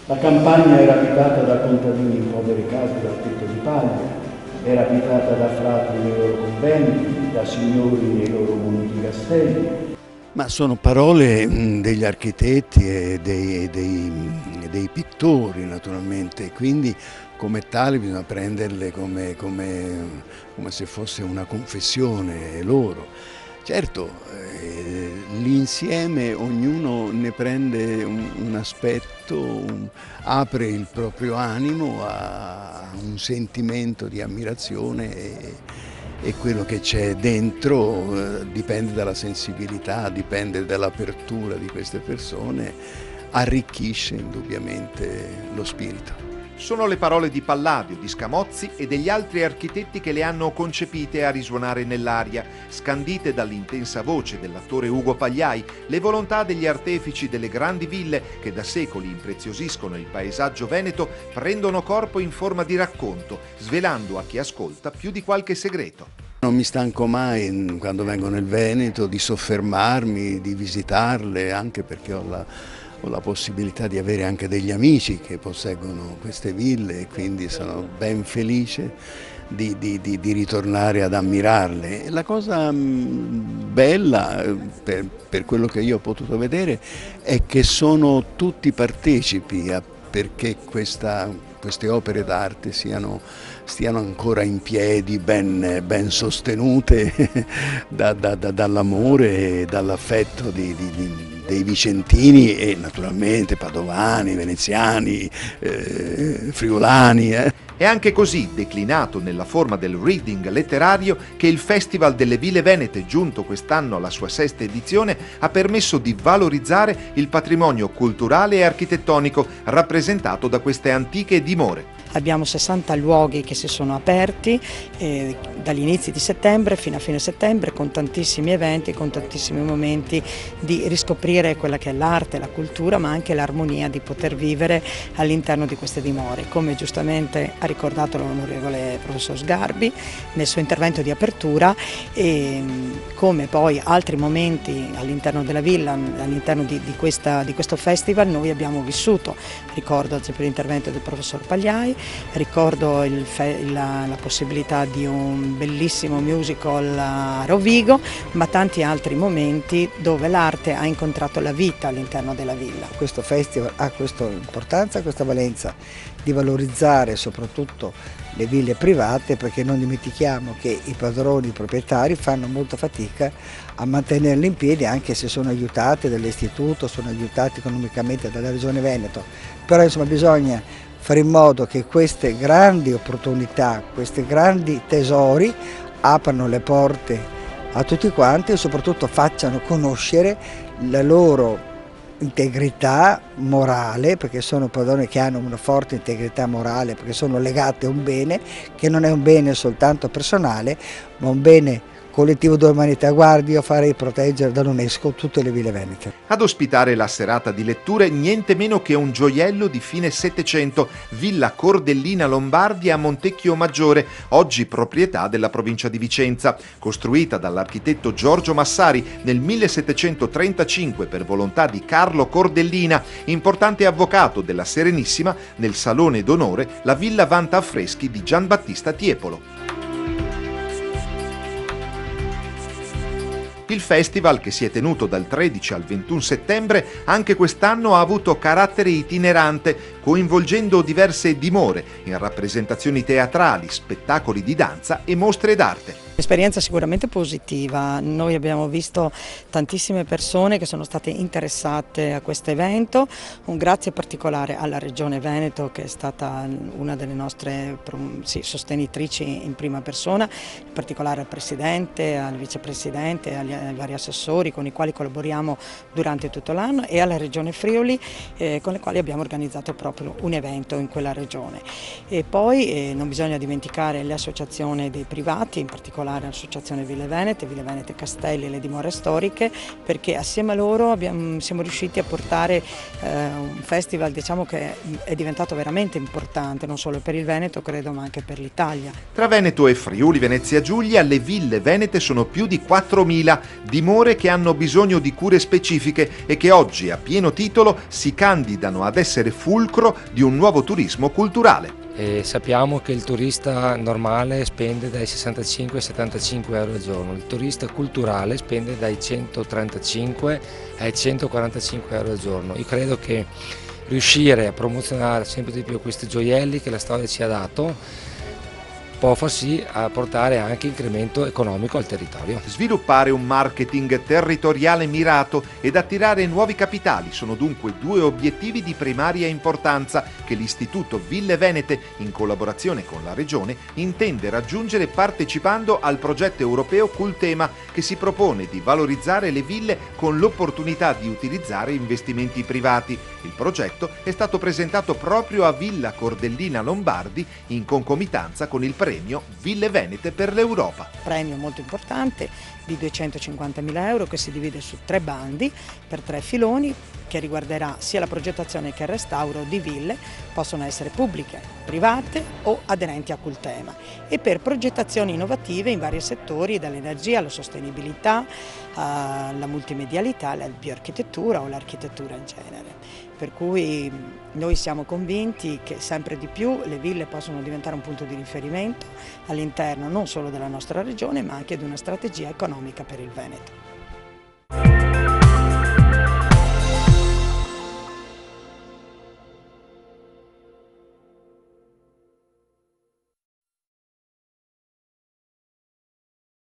La campagna era abitata da contadini in povere case dal tetto di paglia, era abitata da frati nei loro conventi, da signori nei loro muniti castelli. Ma sono parole degli architetti e dei pittori naturalmente, quindi come tali bisogna prenderle come se fosse una confessione loro. Certo, l'insieme ognuno ne prende un aspetto, apre il proprio animo a un sentimento di ammirazione e quello che c'è dentro dipende dalla sensibilità, dipende dall'apertura di queste persone, arricchisce indubbiamente lo spirito. Sono le parole di Palladio, di Scamozzi e degli altri architetti che le hanno concepite a risuonare nell'aria, scandite dall'intensa voce dell'attore Ugo Pagliai, le volontà degli artefici delle grandi ville che da secoli impreziosiscono il paesaggio veneto prendono corpo in forma di racconto, svelando a chi ascolta più di qualche segreto. Non mi stanco mai, quando vengo nel Veneto, di soffermarmi, di visitarle, anche perché ho la possibilità di avere anche degli amici che posseggono queste ville e quindi sono ben felice di ritornare ad ammirarle. La cosa bella, per quello che io ho potuto vedere, è che sono tutti partecipi perché queste opere d'arte stiano ancora in piedi, ben sostenute dall'amore e dall'affetto dei vicentini e naturalmente padovani, veneziani, friulani. È anche così, declinato nella forma del reading letterario, che il Festival delle Ville Venete, giunto quest'anno alla sua 6ª edizione, ha permesso di valorizzare il patrimonio culturale e architettonico rappresentato da queste antiche dimore. Abbiamo 60 luoghi che si sono aperti dagli inizi di settembre fino a fine settembre, con tantissimi eventi, con tantissimi momenti di riscoprire quella che è l'arte, la cultura, ma anche l'armonia di poter vivere all'interno di queste dimore. Come giustamente ha ricordato l'onorevole professor Sgarbi nel suo intervento di apertura, e come poi altri momenti all'interno della villa, all'interno di questo festival noi abbiamo vissuto. Ricordo ad esempio l'intervento del professor Pagliai, ricordo la possibilità di un bellissimo musical a Rovigo, ma tanti altri momenti dove l'arte ha incontrato la vita all'interno della villa. Questo festival ha questa importanza, questa valenza di valorizzare soprattutto le ville private, perché non dimentichiamo che i padroni, i proprietari fanno molta fatica a mantenerle in piedi, anche se sono aiutati dall'istituto, sono aiutati economicamente dalla Regione Veneto, però insomma bisogna fare in modo che queste grandi opportunità, questi grandi tesori aprano le porte a tutti quanti e soprattutto facciano conoscere la loro integrità morale, perché sono padroni che hanno una forte integrità morale, perché sono legate a un bene che non è un bene soltanto personale, ma un bene collettivo dell'umanità. Guardi, io farei proteggere dall'UNESCO tutte le ville venete. Ad ospitare la serata di letture niente meno che un gioiello di fine Settecento, Villa Cordellina Lombardi a Montecchio Maggiore, oggi proprietà della provincia di Vicenza, costruita dall'architetto Giorgio Massari nel 1735 per volontà di Carlo Cordellina, importante avvocato della Serenissima. Nel salone d'onore la villa vanta affreschi di Giambattista Tiepolo. Il festival, che si è tenuto dal 13 al 21 settembre, anche quest'anno ha avuto carattere itinerante, coinvolgendo diverse dimore in rappresentazioni teatrali, spettacoli di danza e mostre d'arte. Esperienza sicuramente positiva, noi abbiamo visto tantissime persone che sono state interessate a questo evento, un grazie particolare alla Regione Veneto, che è stata una delle nostre sostenitrici in prima persona, in particolare al Presidente, al Vicepresidente, ai vari assessori con i quali collaboriamo durante tutto l'anno, e alla Regione Friuli con le quali abbiamo organizzato proprio un evento in quella regione. E poi non bisogna dimenticare le associazioni dei privati, in particolare particolare l'Associazione Ville Venete Castelli e le dimore storiche, perché assieme a loro siamo riusciti a portare un festival, diciamo, che è diventato veramente importante, non solo per il Veneto, credo, ma anche per l'Italia. Tra Veneto e Friuli Venezia Giulia le ville venete sono più di 4.000, dimore che hanno bisogno di cure specifiche e che oggi a pieno titolo si candidano ad essere fulcro di un nuovo turismo culturale. E sappiamo che il turista normale spende dai 65 ai 75 euro al giorno, il turista culturale spende dai 135 ai 145 euro al giorno. Io credo che riuscire a promozionare sempre di più questi gioielli che la storia ci ha dato può far sì a portare anche incremento economico al territorio. Sviluppare un marketing territoriale mirato ed attirare nuovi capitali sono dunque due obiettivi di primaria importanza che l'Istituto Ville Venete, in collaborazione con la Regione, intende raggiungere partecipando al progetto europeo Cultema, che si propone di valorizzare le ville con l'opportunità di utilizzare investimenti privati. Il progetto è stato presentato proprio a Villa Cordellina Lombardi in concomitanza con il premio Ville Venete per l'Europa. Premio molto importante di 250.000 euro che si divide su 3 bandi per 3 filoni, che riguarderà sia la progettazione che il restauro di ville, possono essere pubbliche, private o aderenti a Cultema, e per progettazioni innovative in vari settori, dall'energia alla sostenibilità, alla multimedialità, alla bioarchitettura o l'architettura in genere. Per cui noi siamo convinti che sempre di più le ville possono diventare un punto di riferimento all'interno non solo della nostra regione, ma anche di una strategia economica per il Veneto.